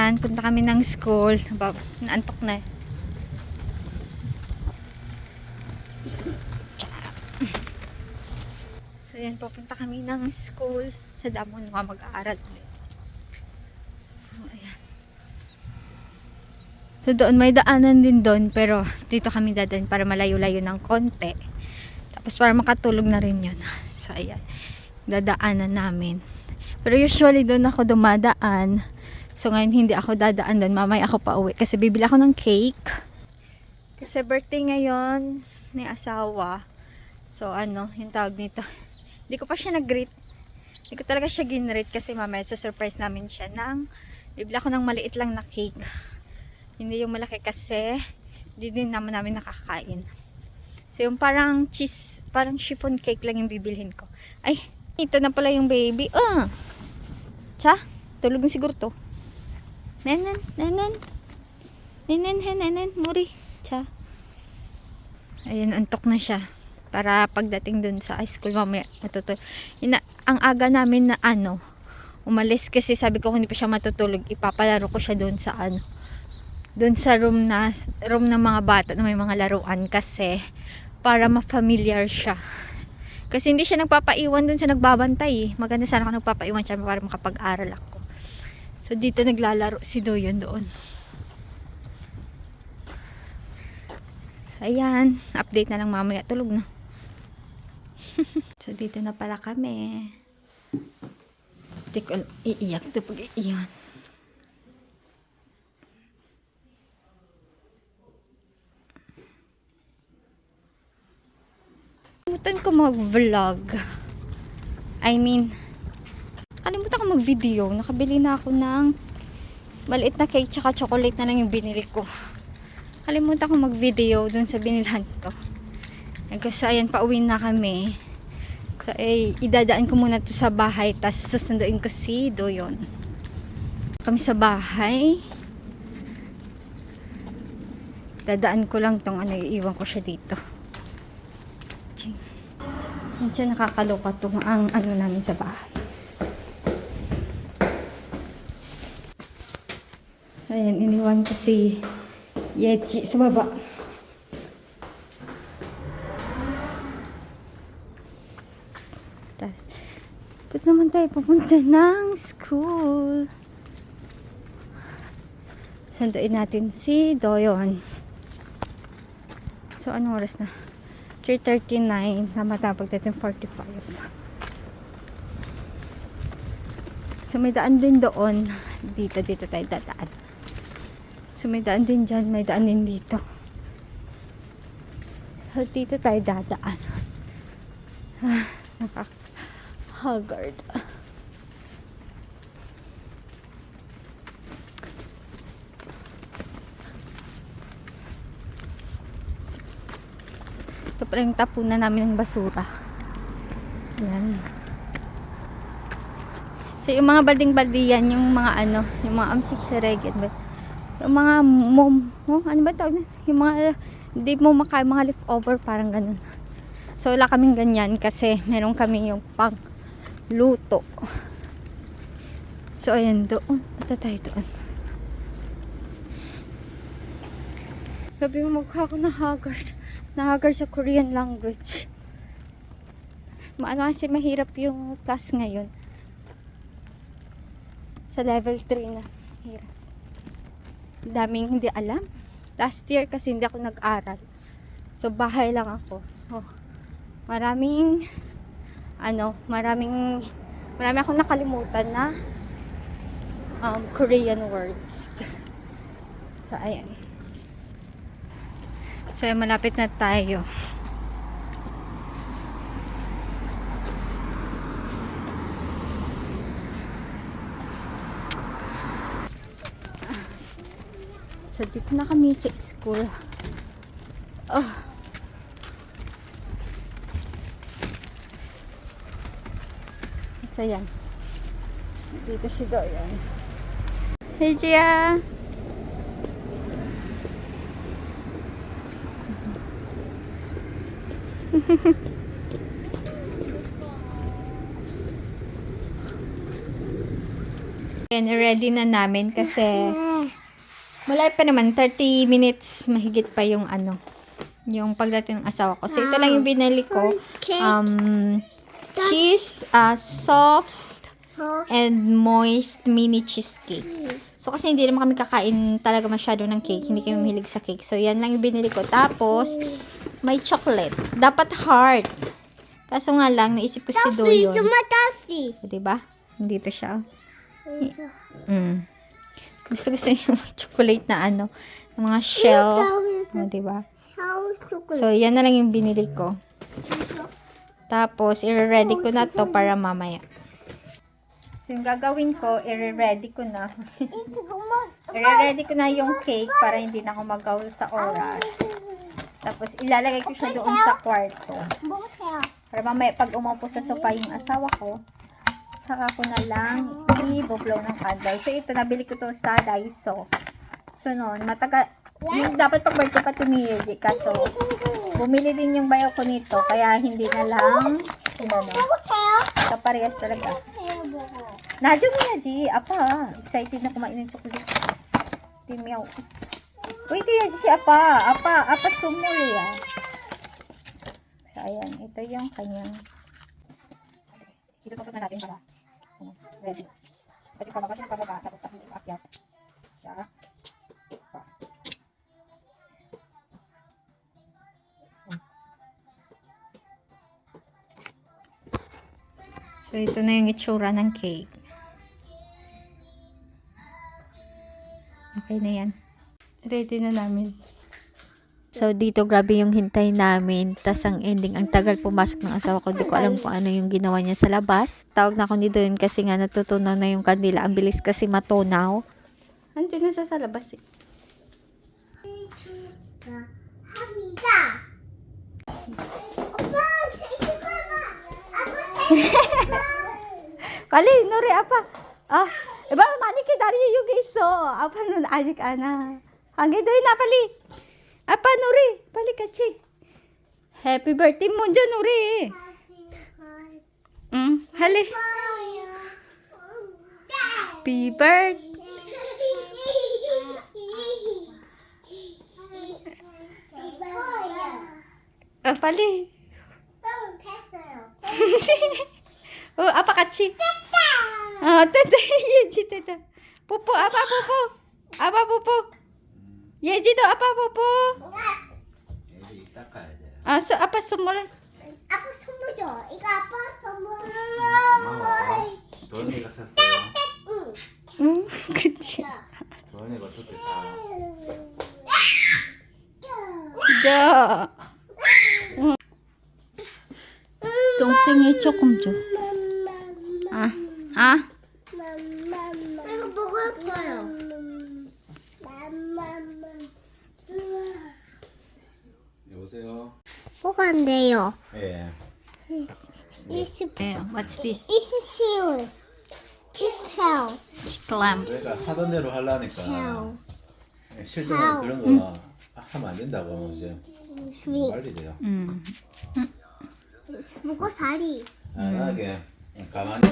Ayan, punta kami ng school. Naantok na. So, ayan, pupunta kami ng school. Sa Damon nga mag-aaral ulit. So, ayan. So, doon may daanan din doon. Pero, dito kami dadaan para malayo-layo ng konti. Tapos, para makatulog na rin yun. So, ayan. Dadaanan namin. Pero, usually, doon ako dumadaan. So, ngayon, hindi ako dadaan doon. Mamaya ako pa uwi. Kasi, bibili ako ng cake. Kasi, birthday ngayon ni asawa. So, yung tawag nito. Hindi ko pa siya nag-greet. Hindi ko talaga siya gin-greet kasi mamaya surprise namin siya ng bibili ako ng maliit lang na cake. Hindi yung malaki kasi hindi din namin nakakain. So yung parang cheese, parang chiffon cake lang yung bibilhin ko. Ay, ito na pala yung baby. Cha, tulog na siguro to. Nanan, muri. Cha. Ayun, antok na siya. Para pagdating dun sa high school mamaya matutulog. Ang aga namin na umalis kasi sabi ko kung hindi pa siya matutulog, ipapalaro ko siya dun sa dun sa room ng mga bata na may mga laruan kasi para ma-familiar siya. Kasi hindi siya nagpapaiwan dun sa nagbabantay. Maganda sana kung nagpapaiwan siya para makapag-aral ako. So dito naglalaro si Doyon doon. Ayan, update na lang mamaya, tulog na. So dito na pala kami. Hindi ko iiyak to pag iiyan. Kalimutan ko mag-vlog. Kalimutan ko mag-video. Nakabili na ako ng maliit na cake tsaka chocolate na lang yung binili ko. Kalimutan ko mag-video dun sa binilhan ko. So, ayan, pauwi na kami. So, idadaan ko muna to sa bahay, tas susunduin ko si Doyon. Kami sa bahay. Dadaan ko lang tong iiwan ko siya dito. Yan siya, nakakaloka tong ang namin sa bahay. So, ayan, iniwan ko si Yechi sa baba. Tapos, ba't naman tayo pupunta ng school? Sunduin natin si Doyon. So, anong oras na? 3:39. Namatapag natin 45. So, may daan din doon. Dito tayo dadaan. So, may daan din dyan. May daan din dito. So, dito tayo dadaan. Nakaka-haggard. Ito pala yung tapunan namin ng basura. Yan. So, yung mga balding-baldi yan, yung mga yung mga amsik sa reggae. Yung mga ano ba tawag na? Yung mga, hindi mo makain, mga leftover, parang ganun. So, wala kaming ganyan kasi meron kami yung pang luto. So, ayan, doon. Punta tayo doon. Sabi mo, mukha ko na-haggard. Na-haggard sa Korean language. Kasi mahirap yung class ngayon. Sa level 3 na. Hirap. Daming hindi alam. Last year kasi hindi ako nag-aral. So, bahay lang ako. So, marami akong nakalimutan na Korean words. So, ayan. So, malapit na tayo. So, dito na kami sa school. Basta yan. Dito si Doyon. Hey, Gia! Ayan, ready na namin kasi malay pa naman, 30 minutes mahigit pa yung yung pagdating ng asawa ko. So, ito lang yung binili ko. Cheese, soft, and moist mini cheesecake. So, kasi hindi naman kami kakain talaga masyado ng cake. Hindi kami mahilig sa cake. So, yan lang yung binili ko. Tapos, may chocolate. Dapat heart. Kaso nga lang, naisip ko si Doyon. So, diba? Nandito siya. Gusto niya yung chocolate na ng mga shell. O, diba? So, yan na lang yung binili ko. Tapos, i-ready ko na to para mamaya. So, yung gagawin ko, i-ready ko na. I-ready ko na yung cake para hindi na ako mag-gaul sa oras. Tapos, ilalagay ko siya doon sa kwarto. Para mamaya, pag umupo sa sofa yung asawa ko, saka ko na lang i-blow ng candle. So, ito, nabili ko to sa Daiso. So, noon, matagal, yung dapat pag birthday pa tumiyedi. Kaso, bumili din yung bayo ko nito, kaya hindi na lang, kaparehas talaga. Nadyo mo na, G. Apa, excited na kumain ng chocolate. Timiyaw. Uy, tiya, si Apa. Apa sumuli, So, ayan. Ito yung kanyang. Ito pasok na natin para. Ready. Pati pababa siya, pababa. Tapos tapos akyat. Siya. So, ito na yung itsura ng cake. Okay na yan. Ready na namin. So, dito grabe yung hintay namin. Tas ang ending, ang tagal pumasok ng asawa ko. Di ko alam kung ano yung ginawa niya sa labas. Tawag na ako ni Doon kasi nga natutunaw na yung kandila. Ang bilis kasi matunaw. Andiyan na sa labas eh. Kali, nuri apa? Iba mani kay dari yung iso. Apa nun adik ana. Hangge doy na pali. Apa nuri? Pali kachi. Happy birthday mo dyan, nuri. Hali. Happy birthday. Pali. Apa kachi? Tete, yeji tete. Pupu, apa pupu? Apa pupu? Yeji do apa pupu? Apa semua? Apa 선물죠? 이거 아빠 선물. 도현이가 샀어요. 그치. 도현이가 어떻게 사? 자. 동생이 조금 줘. 이거 먹을 거요. 여보세요. 뭐가 안 돼요? 예. What's this? It's serious. It's hell. Clams. 내가 하던 대로 하려니까 hell. 실제로 그런 거 하면 안 된다고 이제 빨리 돼요. 먹고 살이. 안 하게 가만히.